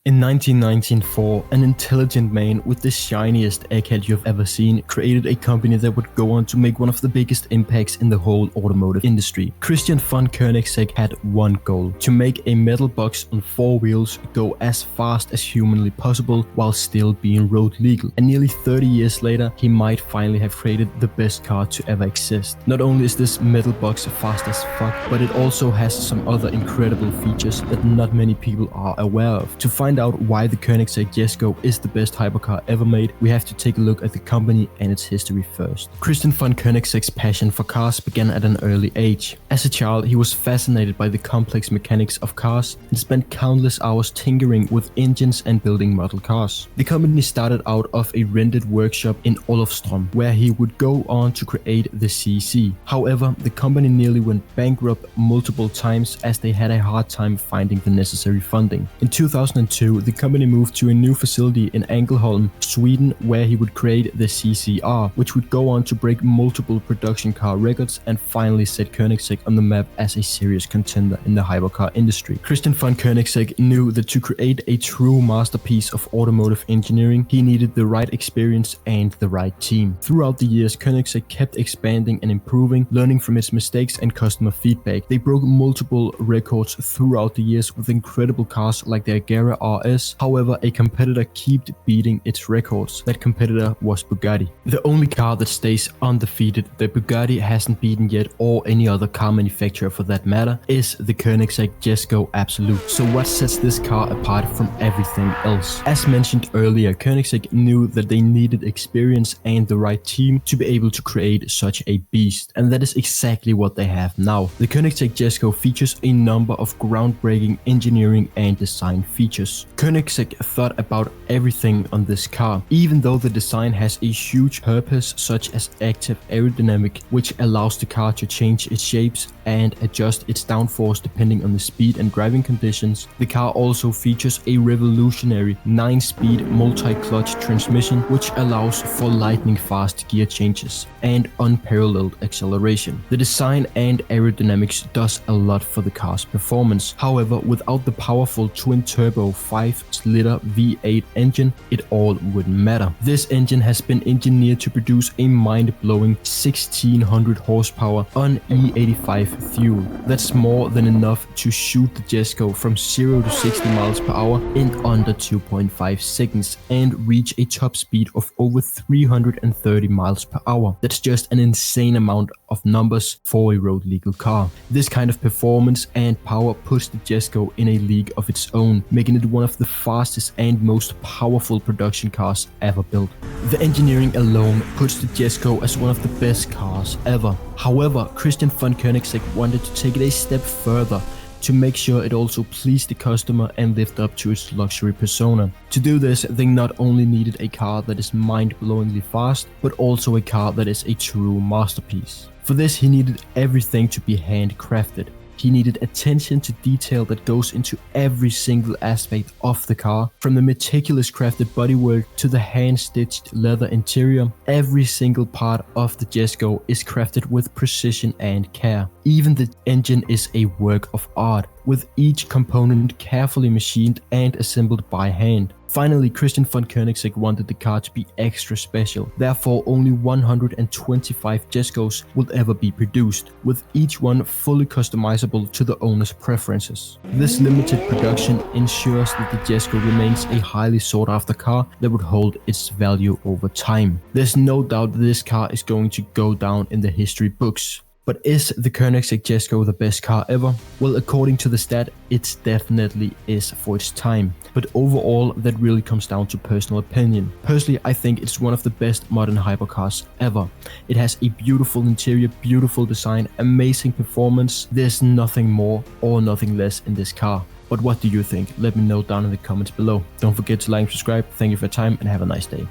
In 1994, an intelligent man with the shiniest egghead you've ever seen created a company that would go on to make one of the biggest impacts in the whole automotive industry. Christian von Koenigsegg had one goal: to make a metal box on 4 wheels go as fast as humanly possible while still being road legal. And nearly 30 years later, he might finally have created the best car to ever exist. Not only is this metal box fast as fuck, but it also has some other incredible features that not many people are aware of. To find out why the Koenigsegg Jesko is the best hypercar ever made, we have to take a look at the company and its history first. Christian von Koenigsegg's passion for cars began at an early age. As a child, he was fascinated by the complex mechanics of cars and spent countless hours tinkering with engines and building model cars. The company started out of a rented workshop in Olofström, where he would go on to create the CC. However, the company nearly went bankrupt multiple times as they had a hard time finding the necessary funding. In 2002, the company moved to a new facility in Ängelholm, Sweden, where he would create the CCR, which would go on to break multiple production car records and finally set Koenigsegg on the map as a serious contender in the hypercar industry. Christian von Koenigsegg knew that to create a true masterpiece of automotive engineering, he needed the right experience and the right team. Throughout the years, Koenigsegg kept expanding and improving, learning from its mistakes and customer feedback. They broke multiple records throughout the years with incredible cars like the Agera RS. However, a competitor kept beating its records. That competitor was Bugatti. The only car that stays undefeated that Bugatti hasn't beaten yet, or any other car manufacturer for that matter, is the Koenigsegg Jesko Absolut. So what sets this car apart from everything else? As mentioned earlier, Koenigsegg knew that they needed experience and the right team to be able to create such a beast, and that is exactly what they have now. The Koenigsegg Jesko features a number of groundbreaking engineering and design features. Koenigsegg thought about everything on this car, even though the design has a huge purpose such as active aerodynamic, which allows the car to change its shapes and adjust its downforce depending on the speed and driving conditions. The car also features a revolutionary 9-speed multi-clutch transmission, which allows for lightning fast gear changes and unparalleled acceleration. The design and aerodynamics does a lot for the car's performance. However, without the powerful twin-turbo 5-liter V8 engine, it all wouldn't matter. This engine has been engineered to produce a mind-blowing 1600 horsepower on E85 fuel. That's more than enough to shoot the Jesko from 0 to 60 miles per hour in under 2.5 seconds and reach a top speed of over 330 miles per hour. That's just an insane amount of numbers for a road legal car. This kind of performance and power puts the Jesko in a league of its own, making it one of the fastest and most powerful production cars ever built. The engineering alone puts the Jesko as one of the best cars ever. However, Christian von Koenigsegg wanted to take it a step further to make sure it also pleased the customer and lived up to its luxury persona. To do this, they not only needed a car that is mind-blowingly fast, but also a car that is a true masterpiece. For this, he needed everything to be handcrafted. He needed attention to detail that goes into every single aspect of the car, from the meticulous crafted bodywork to the hand-stitched leather interior. Every single part of the Jesko is crafted with precision and care. Even the engine is a work of art, with each component carefully machined and assembled by hand. Finally, Christian von Koenigsegg wanted the car to be extra special. Therefore, only 125 Jeskos will ever be produced, with each one fully customizable to the owner's preferences. This limited production ensures that the Jesko remains a highly sought after car that would hold its value over time. There's no doubt that this car is going to go down in the history books. But is the Koenigsegg Jesko the best car ever? Well, according to the stat, it definitely is for its time. But overall, that really comes down to personal opinion. Personally, I think it's one of the best modern hypercars ever. It has a beautiful interior, beautiful design, amazing performance. There's nothing more or nothing less in this car. But what do you think? Let me know down in the comments below. Don't forget to like and subscribe. Thank you for your time and have a nice day.